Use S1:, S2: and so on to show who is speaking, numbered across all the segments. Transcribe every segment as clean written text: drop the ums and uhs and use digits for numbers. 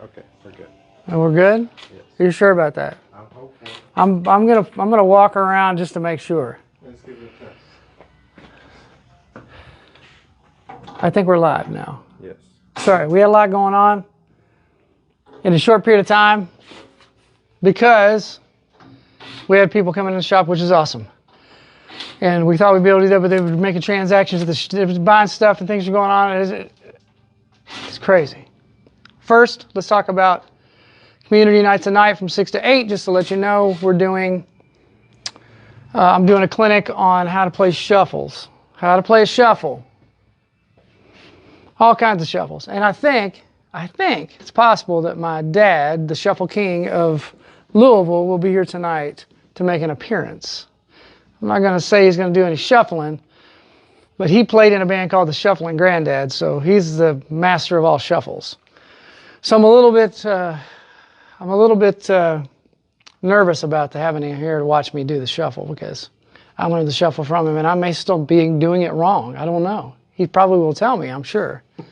S1: Okay, we're good.
S2: And we're good?
S1: Yes.
S2: Are you sure about that?
S1: I'm hopeful.
S2: I'm gonna walk around just to make sure.
S1: Let's give it a test.
S2: I think we're live now.
S1: Yes.
S2: Sorry, we had a lot going on in a short period of time because we had people coming in the shop, which is awesome. And we thought we'd be able to do that, but they were making transactions, they were buying stuff and things were going on. It's crazy. First, let's talk about community night tonight from 6 to 8. Just to let you know, we're doing, I'm doing a clinic on how to play shuffles. How to play a shuffle. All kinds of shuffles. And I think it's possible that my dad, the Shuffle King of Louisville, will be here tonight to make an appearance. I'm not going to say he's going to do any shuffling, but he played in a band called the Shuffling Granddad, so he's the master of all shuffles. So I'm a little bit nervous about having him here to watch me do the shuffle because I learned the shuffle from him, and I may still be doing it wrong. I don't know. He probably will tell me, I'm sure, because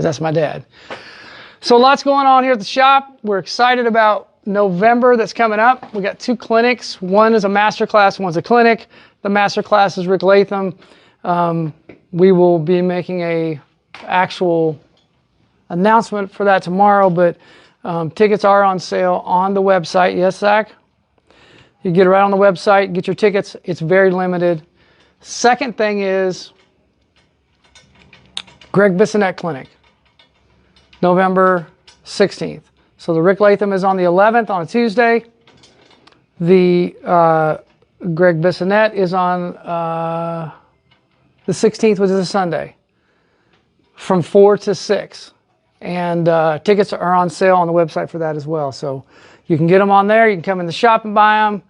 S2: that's my dad. So lots going on here at the shop. We're excited about November that's coming up. We got 2 clinics. One is a master class, one's a clinic. The master class is Rick Latham. We will be making a actual announcement for that tomorrow, but tickets are on sale on the website. Yes, Zach? You get it right on the website, get your tickets. It's very limited. Second thing is Greg Bissonette Clinic, November 16th. So the Rick Latham is on the 11th on a Tuesday. The Greg Bissonette is on the 16th, which is a Sunday, from 4 to 6. And tickets are on sale on the website for that as well. So you can get them on there. You can come in the shop and buy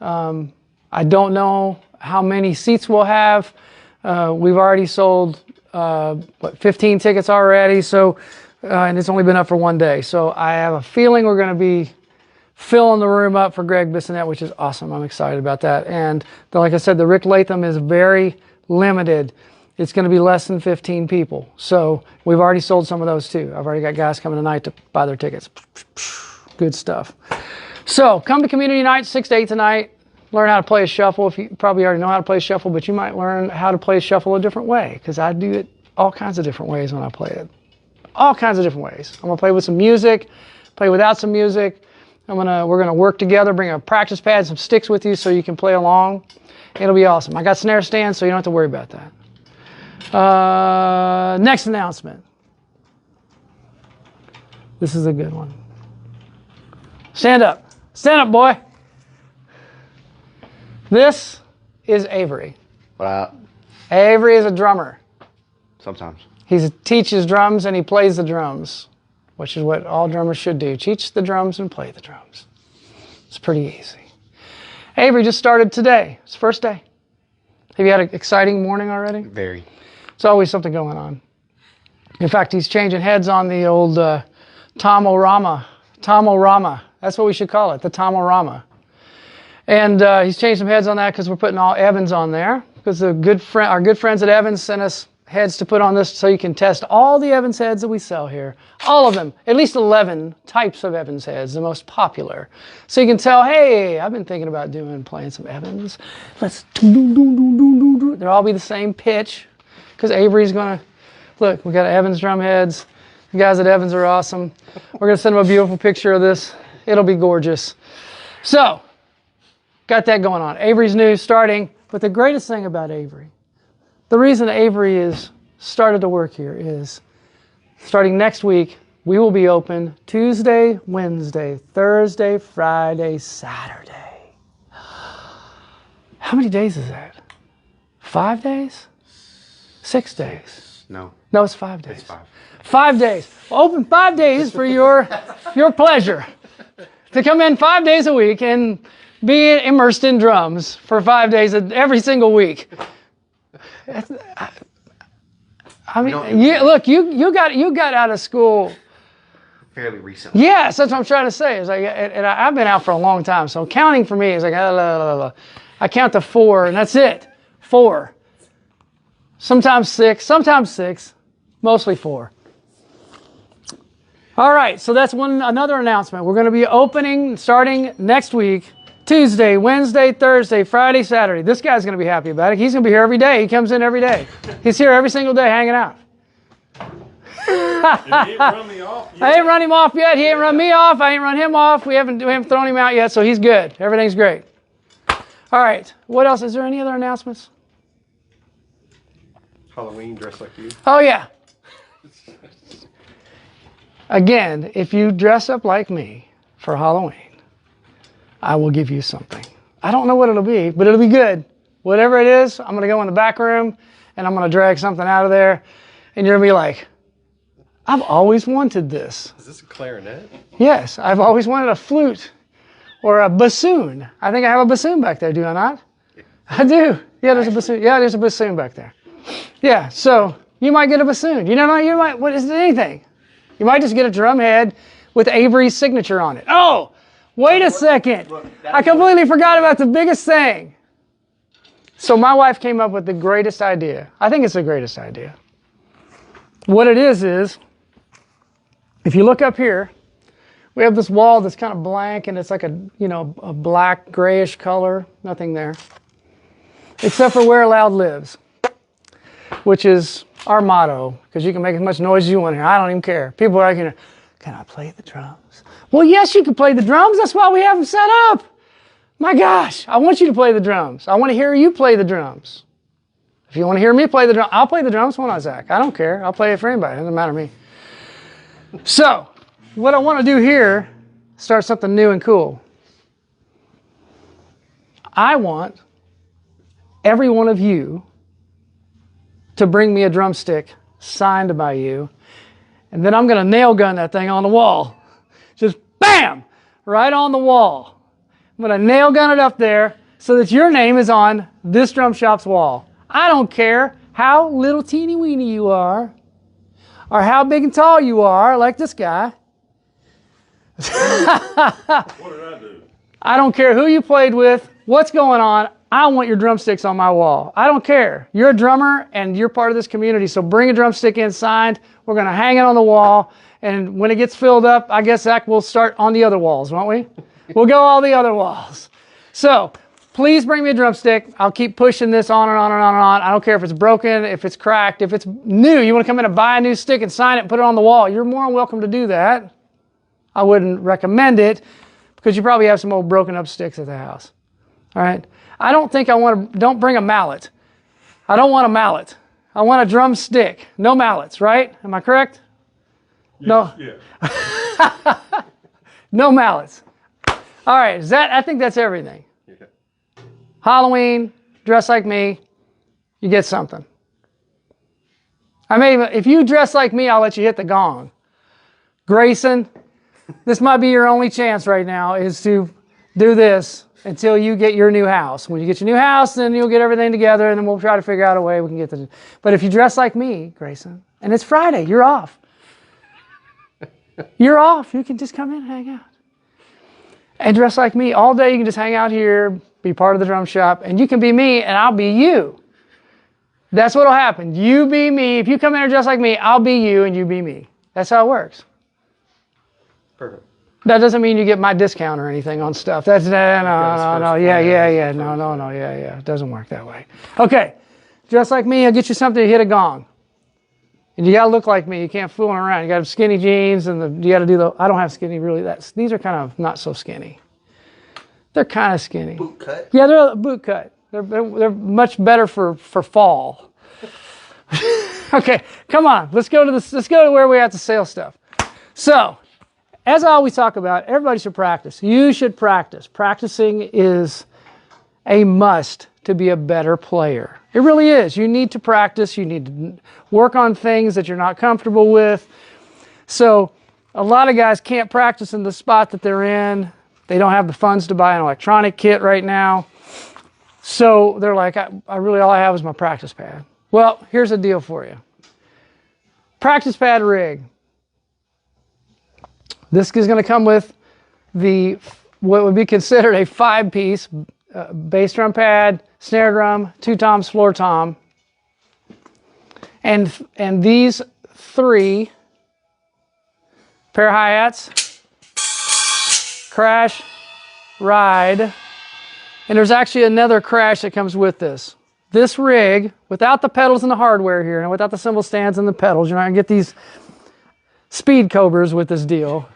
S2: them. I don't know how many seats we'll have. We've already sold 15 tickets already. So and it's only been up for 1 day. So I have a feeling we're going to be filling the room up for Greg Bissonette, which is awesome. I'm excited about that. And like I said, the Rick Latham is very limited. It's going to be less than 15 people. So we've already sold some of those too. I've already got guys coming tonight to buy their tickets. Good stuff. So come to community night, 6 to 8 tonight. Learn how to play a shuffle. If you probably already know how to play a shuffle, but you might learn how to play a shuffle a different way, because I do it all kinds of different ways when I play it. All kinds of different ways. I'm going to play with some music, play without some music. We're going to work together, bring a practice pad, some sticks with you so you can play along. It'll be awesome. I got snare stands, so you don't have to worry about that. Next announcement. This is a good one. Stand up. Stand up, boy. This is Avery.
S1: What up?
S2: Avery is a drummer.
S1: Sometimes.
S2: He teaches drums and he plays the drums, which is what all drummers should do. Teach the drums and play the drums. It's pretty easy. Avery just started today. It's the first day. Have you had an exciting morning already?
S1: Very.
S2: It's always something going on. In fact, he's changing heads on the old Tomorama. Tomorama. That's what we should call it, the Tomorama. And he's changed some heads on that because we're putting all Evans on there. Because our good friends at Evans sent us heads to put on this so you can test all the Evans heads that we sell here. All of them. At least 11 types of Evans heads, the most popular. So you can tell, hey, I've been thinking about playing some Evans. Let's do. They'll all be the same pitch. Because Avery's going to, look, we got Evans drum heads. The guys at Evans are awesome. We're going to send them a beautiful picture of this. It'll be gorgeous. So, got that going on. Avery's new, starting. But the greatest thing about Avery, the reason Avery is started to work here is, starting next week, we will be open Tuesday, Wednesday, Thursday, Friday, Saturday. How many days is that? 5 days? 6 days?
S1: No.
S2: No, it's 5 days.
S1: It's 5.
S2: 5 days. We'll open 5 days for your pleasure. To come in 5 days a week and be immersed in drums for 5 days every single week. I mean, look, you got out of school
S1: fairly recently.
S2: Yes, that's what I'm trying to say. It's like, and I've been out for a long time, so counting for me is like, I count to 4, and that's it. 4. Sometimes 6, mostly 4. All right, so that's another announcement. We're going to be opening starting next week, Tuesday, Wednesday, Thursday, Friday, Saturday. This guy's going to be happy about it. He's going to be here every day. He comes in every day. He's here every single day hanging out.
S3: He ain't run me off yet.
S2: I ain't run him off yet. He ain't run me off. I ain't run him off. We haven't thrown him out yet, so he's good. Everything's great. All right. What else? Is there any other announcements?
S3: Halloween, dress like you.
S2: Oh, yeah. Again, if you dress up like me for Halloween, I will give you something. I don't know what it'll be, but it'll be good. Whatever it is, I'm going to go in the back room, and I'm going to drag something out of there, and you're going to be like, I've always wanted this.
S3: Is this a clarinet?
S2: Yes, I've always wanted a flute or a bassoon. I think I have a bassoon back there, do I not? I do. Yeah, there's a bassoon. Yeah, there's a bassoon back there. Yeah, so you might get a bassoon. You know, you might, what is it, anything? You might just get a drum head with Avery's signature on it. Oh, wait a second. I completely forgot about the biggest thing. So my wife came up with the greatest idea. I think it's the greatest idea. What it is, if you look up here, we have this wall that's kind of blank and it's like a black grayish color, nothing there. Except for where loud lives, which is our motto, because you can make as much noise as you want here. I don't even care. People are like, can I play the drums? Well, yes, you can play the drums. That's why we have them set up. My gosh, I want you to play the drums. I want to hear you play the drums. If you want to hear me play the drums, I'll play the drums, won't I, Zach? I don't care. I'll play it for anybody. It doesn't matter to me. So, what I want to do here, start something new and cool. I want every one of you to bring me a drumstick signed by you, and then I'm going to nail gun that thing on the wall. Just bam! Right on the wall. I'm going to nail gun it up there so that your name is on this drum shop's wall. I don't care how little teeny weeny you are, or how big and tall you are, like this guy.
S3: What did I do?
S2: I don't care who you played with, what's going on. I want your drumsticks on my wall. I don't care. You're a drummer and you're part of this community, so bring a drumstick in signed. We're going to hang it on the wall, and when it gets filled up, I guess, Zach, we'll start on the other walls, won't we? We'll go all the other walls. So please bring me a drumstick. I'll keep pushing this on and on and on and on. I don't care if it's broken, if it's cracked, if it's new. You want to come in and buy a new stick and sign it and put it on the wall. You're more than welcome to do that. I wouldn't recommend it because you probably have some old broken up sticks at the house. All right. I don't think don't bring a mallet. I don't want a mallet. I want a drumstick. No mallets, right? Am I correct?
S3: Yes,
S2: no.
S3: Yeah.
S2: No mallets. All right. I think that's everything.
S3: Yeah.
S2: Halloween, dress like me, you get something. I mean, if you dress like me, I'll let you hit the gong. Grayson, this might be your only chance right now is to do this until you get your new house. When you get your new house, then you'll get everything together, and then we'll try to figure out a way we can get the... But if you dress like me, Grayson, and it's Friday, you're off. You're off. You can just come in and hang out. And dress like me all day. You can just hang out here, be part of the drum shop, and you can be me, and I'll be you. That's what'll happen. You be me. If you come in and dress like me, I'll be you, and you be me. That's how it works.
S3: Perfect.
S2: That doesn't mean you get my discount or anything on stuff. That's no. Yeah. No. Yeah. It doesn't work that way. Okay, dress like me. I'll get you something to hit a gong. And you gotta look like me. You can't fool around. You gotta have skinny jeans, and you gotta do the. I don't have skinny really. These are kind of not so skinny. They're kind of skinny.
S1: Boot cut?
S2: Yeah, they're boot cut. They're much better for fall. Okay, come on. Let's go to where we have to sell stuff. So, as I always talk about, everybody should practice. You should practice. Practicing is a must to be a better player. It really is. You need to practice. You need to work on things that you're not comfortable with. So a lot of guys can't practice in the spot that they're in. They don't have the funds to buy an electronic kit right now. So they're like, I really, all I have is my practice pad. Well, here's the deal for you. Practice pad rig. This is going to come with what would be considered a 5-piece bass drum pad, snare drum, 2 toms, floor tom. And these 3 pair of hi-hats, crash, ride, and there's actually another crash that comes with this. This rig, without the pedals and the hardware here, and without the cymbal stands and the pedals, you're not gonna get these speed cobras with this deal.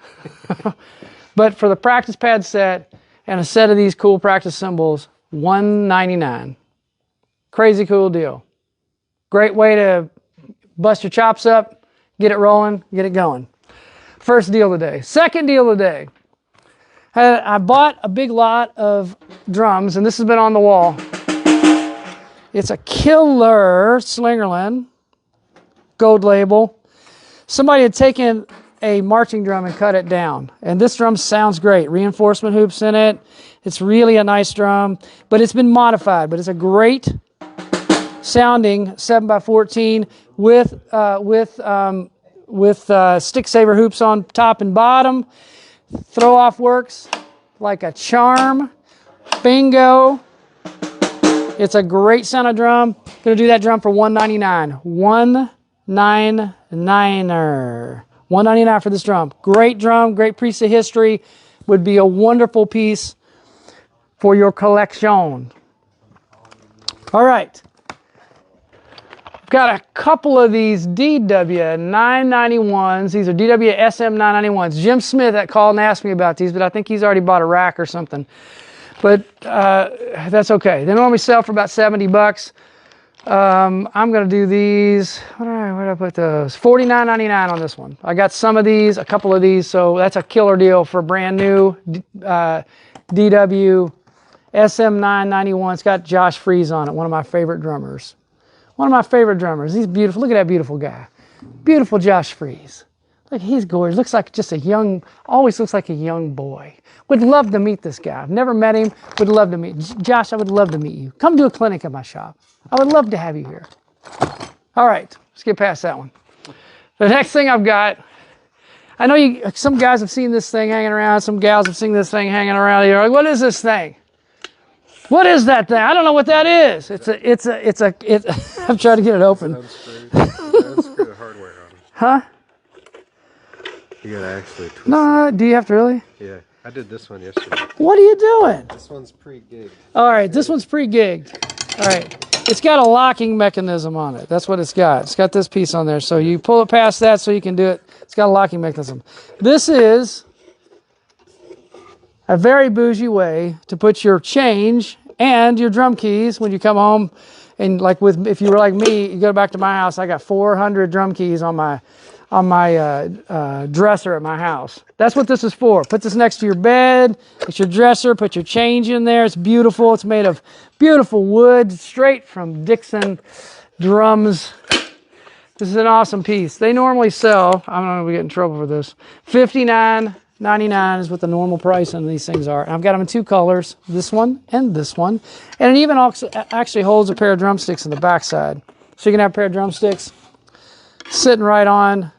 S2: But for the practice pad set and a set of these cool practice cymbals, $199. Crazy cool deal. Great way to bust your chops up, get it rolling, get it going. First deal of the day. Second deal of the day. I bought a big lot of drums, and this has been on the wall. It's a killer Slingerland, gold label. Somebody had taken a marching drum and cut it down, and this drum sounds great. Reinforcement hoops in it. It's really a nice drum, but it's been modified. But it's a great sounding 7x14 with stick saver hoops on top and bottom. Throw off works like a charm. Bingo. It's a great sounding drum. Gonna do that drum for $199. $199er. $199 for this drum. Great drum, great piece of history. Would be a wonderful piece for your collection. All right. Got a couple of these DW 991s. These are DW SM 991s. Jim Smith that called and asked me about these, but I think he's already bought a rack or something. But that's okay. They normally sell for about 70 bucks. I'm going to do these. Where did I put those? $49.99 on this one. I got some of these, a couple of these, so that's a killer deal for a brand new DW SM 991. It's got Josh Freeze on it, one of my favorite drummers. One of my favorite drummers. He's beautiful. Look at that beautiful guy. Beautiful Josh Freeze. Look, he's gorgeous. Looks like just a young, always looks like a young boy. Would love to meet this guy. I've never met him. Would love to meet. Josh, I would love to meet you. Come do a clinic at my shop. I would love to have you here. All right, let's get past that one. The next thing I've got, I know some guys have seen this thing hanging around. Some gals have seen this thing hanging around. You're like, what is this thing? What is that thing? I don't know what that is. I'm trying to get it open.
S3: Unscrew the hardware on it.
S2: Huh?
S3: You gotta actually twist
S2: No, do you have to really?
S3: it. Yeah, I did this one yesterday.
S2: What are you doing?
S3: This one's pre-gigged.
S2: All right, this one's pre-gigged. All right. It's got a locking mechanism on it. That's what it's got. It's got this piece on there. So you pull it past that so you can do it. It's got a locking mechanism. This is a very bougie way to put your change and your drum keys when you come home. And like if you were like me, you go back to my house, I got 400 drum keys on my dresser at my house. That's what this is for. Put this next to your bed. It's your dresser. Put your change in there. It's beautiful. It's made of beautiful wood, straight from Dixon drums. This is an awesome piece. They normally sell, I'm not going to get in trouble for this, $59.99 is what the normal price on these things are. And I've got them in two colors, this one and this one. And it even also actually holds a pair of drumsticks in the backside. So you can have a pair of drumsticks sitting right on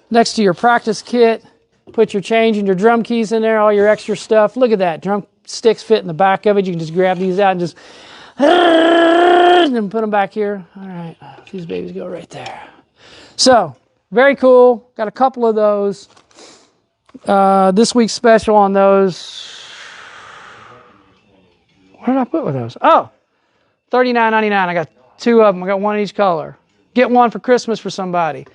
S2: next to your practice kit. Put your change and your drum keys in there, all your extra stuff. Look at that. Drum sticks fit in the back of it. You can just grab these out and just and then put them back here. All right. These babies go right there. So, very cool. Got a couple of those. This week's special on those. What did I put with those? Oh, $39.99. I got two of them. I got one in each color. Get one for Christmas for somebody.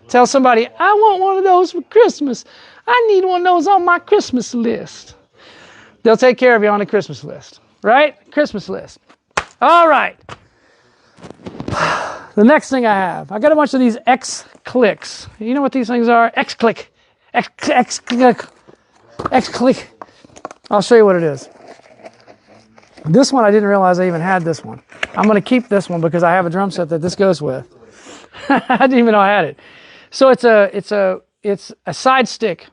S2: Tell somebody, I want one of those for Christmas. I need one of those on my Christmas list. They'll take care of you on the Christmas list, right? Christmas list. All right. The next thing I got a bunch of these X-Clicks. You know what these things are? X-Click. X-Click. X-Click. I'll show you what it is. This one, I didn't realize I even had this one. I'm going to keep this one because I have a drum set that this goes with. I didn't even know I had it. So it's a side stick,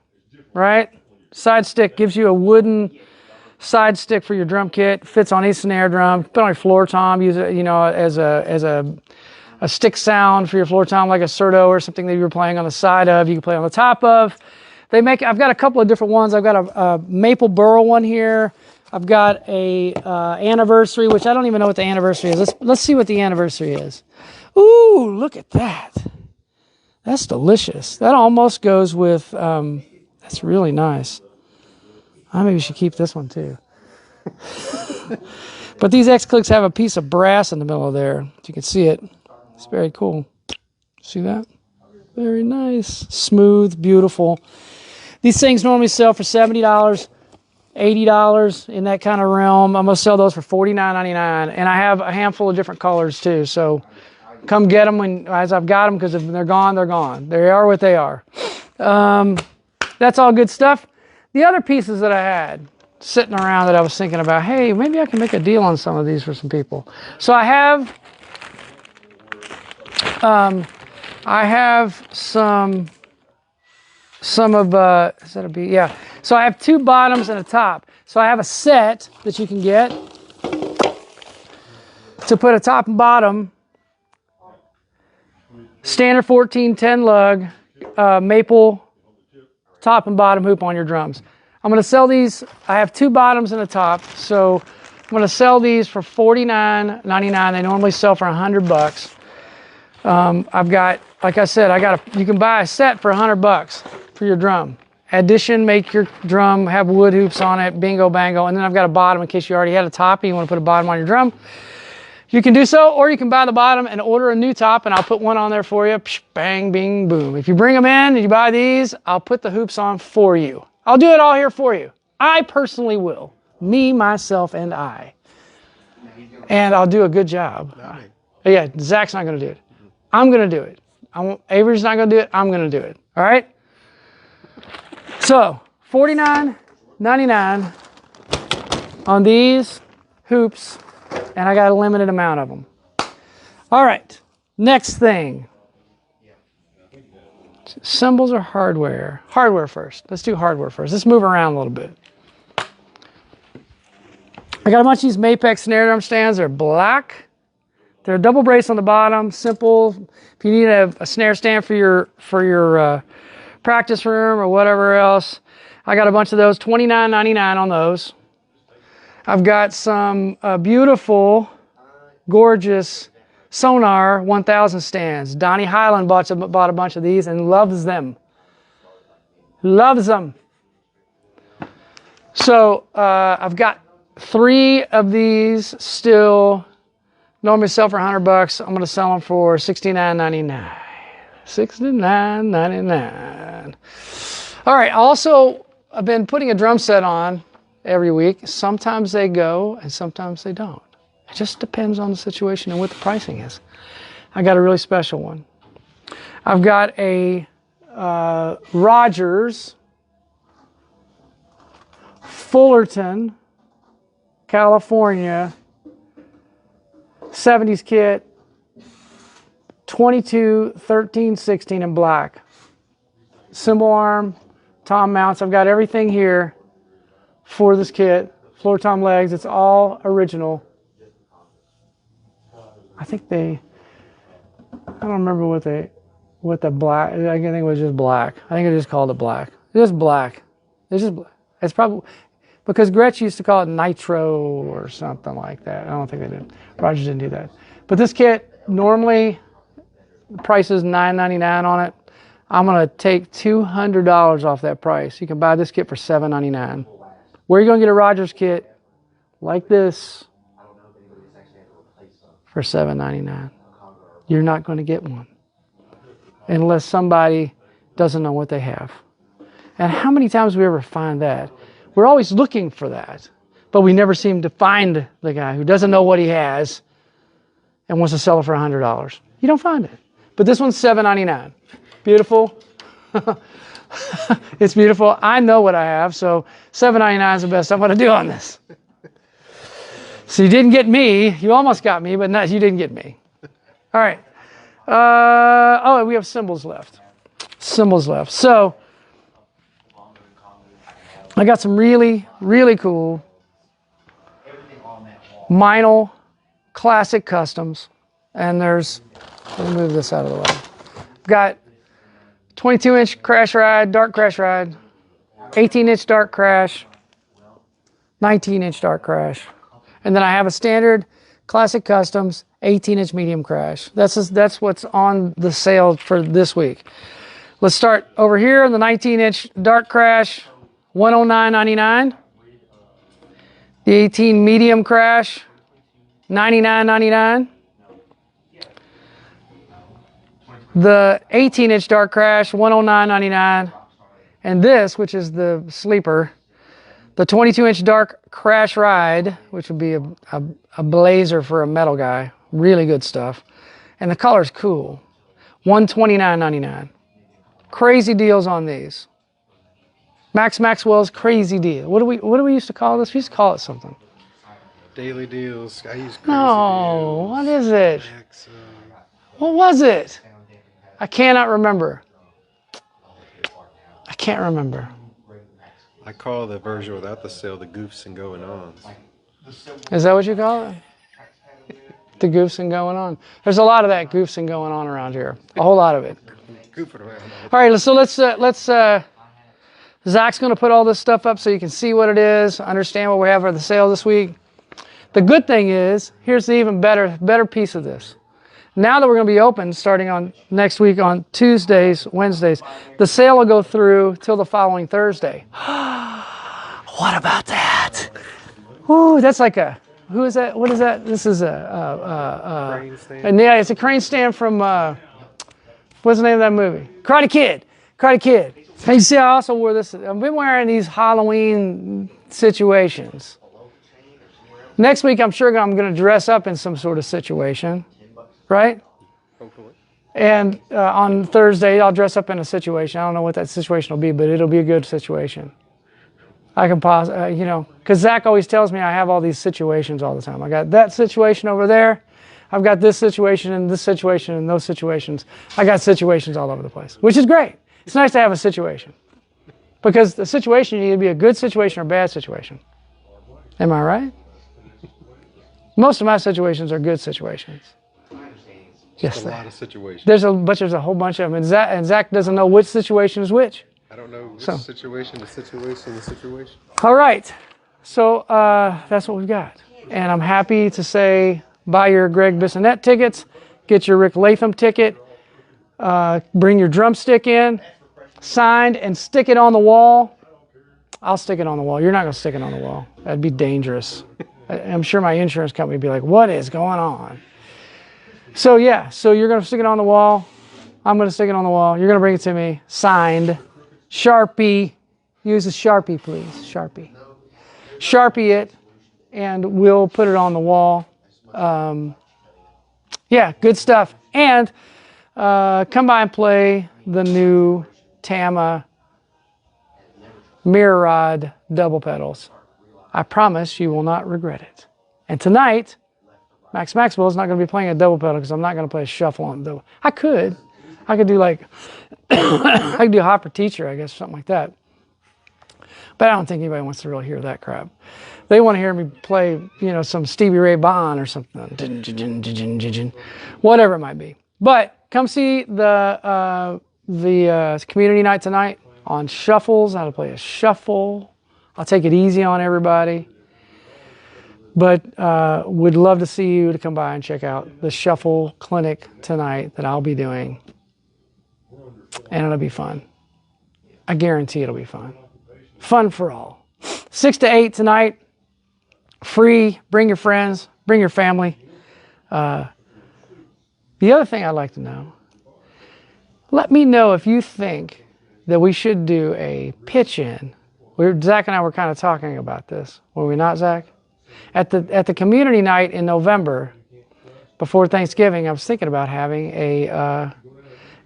S2: right? Side stick gives you a wooden side stick for your drum kit. Fits on each snare drum. Put on your floor tom. Use it, as a stick sound for your floor tom, like a Serto or something that you were playing on the side of. You can play on the top of. I've got a couple of different ones. I've got a maple burl one here. I've got a anniversary, which I don't even know what the anniversary is. Let's see what the anniversary is. Ooh, look at that. That's delicious. That almost goes with, that's really nice. I maybe should keep this one too. But these X-Clicks have a piece of brass in the middle of there. You can see it. It's very cool. See that? Very nice. Smooth, beautiful. These things normally sell for $70, $80 in that kind of realm. I'm going to sell those for $49.99. And I have a handful of different colors too. So come get them as I've got them, because if they're gone, they're gone. They are what they are. That's all good stuff. The other pieces that I had sitting around that I was thinking about, hey, maybe I can make a deal on some of these for some people. So I have some of, is that a B? Yeah. So I have 2 bottoms and a top. So I have a set that you can get to put a top and bottom, standard 14-10 lug, maple top and bottom hoop on your drums. I'm going to sell these. I have 2 bottoms and a top, so I'm going to sell these for $49.99. They normally sell for $100. I've got, like I said, you can buy a set for $100 for your drum. Addition, make your drum have wood hoops on it, bingo bango, and then I've got a bottom in case you already had a top and you want to put a bottom on your drum. You can do so, or you can buy the bottom and order a new top, and I'll put one on there for you. Psh, bang, bing, boom. If you bring them in and you buy these, I'll put the hoops on for you. I'll do it all here for you. I personally will. Me, myself, and I. And I'll do a good job. Yeah, Zach's not going to do it. I'm going to do it. Avery's not going to do it. I'm going to do it. All right? So, $49.99 on these hoops, and I got a limited amount of them. All right, next thing. Cymbals or hardware? Hardware first. Let's do hardware first. Let's move around a little bit. I got a bunch of these Mapex snare drum stands. They're black. They're a double brace on the bottom, simple. If you need a snare stand for your practice room or whatever else, I got a bunch of those, $29.99 on those. I've got some beautiful, gorgeous Sonor 1000 stands. Donnie Highland bought a bunch of these and loves them. Loves them. So I've got 3 of these still. Normally sell for $100. I'm going to sell them for $69.99. $69.99. All right. Also, I've been putting a drum set on every week. Sometimes they go and sometimes they don't. It just depends on the situation and what the pricing is. I got a really special one. I've got a Rogers Fullerton, California 70s kit, 22, 13, 16 in black. Cymbal arm, tom mounts. I've got everything here for this kit. Floor tom legs. It's all original. I think I don't remember what the black, I think it was just black. I think I just called it black. It's just black. It's just black. It's probably, because Gretsch used to call it nitro or something like that. I don't think they did. Rogers didn't do that. But this kit, normally, the price is $9.99 on it. I'm going to take $200 off that price. You can buy this kit for $7.99. Where are you going to get a Rogers kit like this for $7.99? You're not going to get one unless somebody doesn't know what they have. And how many times do we ever find that? We're always looking for that, but we never seem to find the guy who doesn't know what he has and wants to sell it for $100. You don't find it. But this one's $7.99. Beautiful. It's beautiful. I know what I have, so $7.99 is the best I'm going to do on this. So you didn't get me. You almost got me, but not, you didn't get me. All right. Oh, we have cymbals left. Cymbals left. So I got some really, really cool Meinl classic customs. And there's, let me move this out of the way. I've got 22-inch crash ride, dark crash ride, 18-inch dark crash, 19-inch dark crash. And then I have a standard classic customs 18-inch medium crash. That's what's on the sale for this week. Let's start over here in the 19-inch dark crash, $109.99. The 18 medium crash, $99.99. The 18-inch dark crash, $109.99. And this, which is the sleeper, the 22-inch dark crash ride, which would be a blazer for a metal guy. Really good stuff. And the color's cool. $129.99. Crazy deals on these. Maxwell's crazy deal. What do we used to call this? We used to call it something.
S3: Daily deals. I use crazy
S2: No,
S3: deals.
S2: what is it?
S3: Max,
S2: What was it? I cannot remember. I can't remember.
S3: I call the version without the sale the goofs and going ons.
S2: Is that what you call it? The goofs and going on. There's a lot of that goofs and going on around here. A whole lot of it.
S3: Goofing around.
S2: All right, so let's Zach's going to put all this stuff up so you can see what it is, understand what we have for the sale this week. The good thing is, here's the even better piece of this. Now that we're going to be open starting on next week on Tuesdays, Wednesdays, the sale will go through till the following Thursday. What about that? Ooh, that's like a, who is that? What is that? This is
S3: Crane stand.
S2: and yeah, it's a crane stand from, what's the name of that movie? Karate Kid. Karate Kid. And you see, I also wore this. I've been wearing these Halloween situations. Next week, I'm sure I'm going to dress up in some sort of situation, right?
S3: Hopefully.
S2: And on Thursday, I'll dress up in a situation. I don't know what that situation will be, but it'll be a good situation. I can pause, because Zach always tells me I have all these situations all the time. I got that situation over there. I've got this situation and this situation and those situations. I got situations all over the place, which is great. It's nice to have a situation. Because the situation, you either be a good situation or a bad situation. Am I right? Most of my situations are good situations. Yes,
S3: A lot of situations.
S2: there's a whole bunch of them, and Zach doesn't know which situation is which.
S3: I don't know which
S2: So.
S3: situation.
S2: All right, so that's what we've got, and I'm happy to say buy your Greg Bissonette tickets, get your Rick Latham ticket, bring your drumstick in, signed, and stick it on the wall. I'll stick it on the wall. You're not going to stick it on the wall. That'd be dangerous. I'm sure my insurance company would be like, what is going on? So yeah, so you're going to stick it on the wall. I'm going to stick it on the wall. You're going to bring it to me, signed, Sharpie. Use a Sharpie, please. Sharpie. Sharpie it, and we'll put it on the wall. Yeah, good stuff. And come by and play the new Tama Mirror Rod double pedals. I promise you will not regret it. And tonight, Maxwell is not going to be playing a double pedal because I'm not going to play a shuffle on double. I could do like, I could do Hopper Teacher, I guess, something like that. But I don't think anybody wants to really hear that crap. They want to hear me play, some Stevie Ray Vaughan or something. Whatever it might be. But come see the community night tonight on shuffles, how to play a shuffle. I'll take it easy on everybody. But would love to see you to come by and check out the shuffle clinic tonight that I'll be doing. And it'll be fun. I guarantee it'll be fun. Fun for all. 6 to 8 tonight. Free. Bring your friends. Bring your family. The other thing I'd like to know, let me know if you think that we should do a pitch-in. Zach and I were kind of talking about this. Were we not, Zach? At the community night in November, before Thanksgiving, I was thinking about having a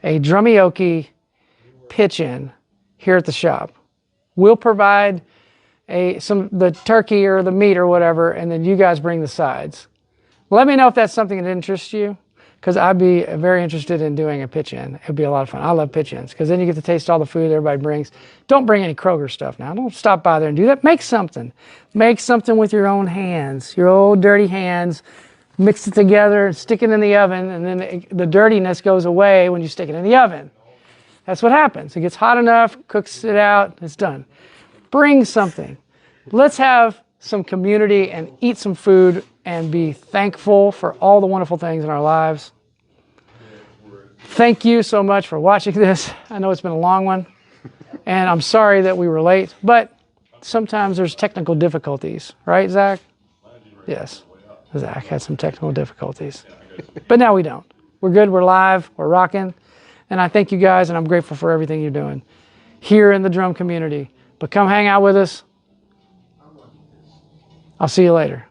S2: Drummyoki pitch-in here at the shop. We'll provide the turkey or the meat or whatever, and then you guys bring the sides. Let me know if that's something that interests you, because I'd be very interested in doing a pitch-in. It'd be a lot of fun. I love pitch-ins, because then you get to taste all the food everybody brings. Don't bring any Kroger stuff now. Don't stop by there and do that. Make something. Make something with your own hands, your old dirty hands. Mix it together and stick it in the oven, and then the dirtiness goes away when you stick it in the oven. That's what happens. It gets hot enough, cooks it out, it's done. Bring something. Let's have some community and eat some food and be thankful for all the wonderful things in our lives. Thank you so much for watching this. I know it's been a long one, and I'm sorry that we were late, but sometimes there's technical difficulties, right, Zach? Yes, Zach had some technical difficulties, but now we don't. We're good, we're live, we're rocking, and I thank you guys, and I'm grateful for everything you're doing here in the drum community. But come hang out with us. I'll see you later.